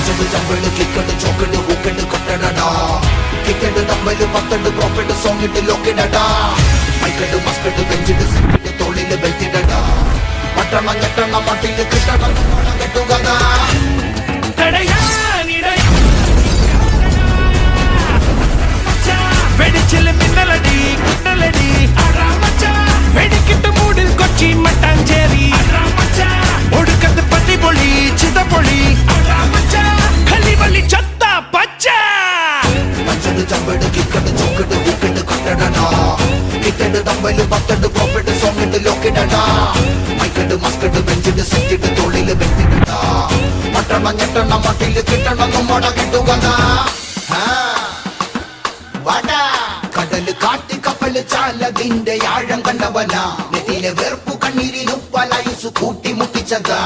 ചമ്പള് ക്ലിക്കട് ചോക്കട് ഹൂക്കട് കൊട്ടടടാ കിക്കട് തമ്പല് പത്തട് പ്രോപ്പർട്ട് സോങ്ങിട്ട് ലോക്കിടടാ മൈക്കട് മസ്കട് ബെഞ്ചിട് സിറ്റിട്ട് തോളില് ബെൽറ്റിടടാ പട്ടണം ഞെട്ടണം മട്ടില് കിട്ടണം കെട്ടുകഥ വെടിച്ചില് മിന്നലടി കുട്ടലടി വെടിക്കിട്ട് മൂടിൽ കൊച്ചി മട്ടാഞ്ചേരി ഒടുക്കത്ത് പള്ളിപൊളി ചിതപൊളി കളി ചത്ത പച്ച മച്ചട് ചമ്പട് കിക്കട് ചോക്കട് ഹൂക്കട് കൊട്ടടടാ കിക്കട് തമ്പല് പത്തട് പ്രോപ്പർട്ട് സോങ്ങിട്ട് ലോക്കിടടാ മൈക്കട് മസ്കട് ബെഞ്ചിട് സിറ്റിട്ട് തോളില് ബെൽറ്റിടടാ പട്ടണം ഞെട്ടണം മട്ടില് കിട്ടണം നമ്മട കെട്ടുകഥ കടല് കാട്ടി കപ്പല് ചാലതിന്റെ ആഴം കണ്ടവന നെറ്റിയിലെ വെറുപ്പു കണ്ണീരിൽ ഉപ്പലായുസ് കൂട്ടി മുട്ടിച്ചതാ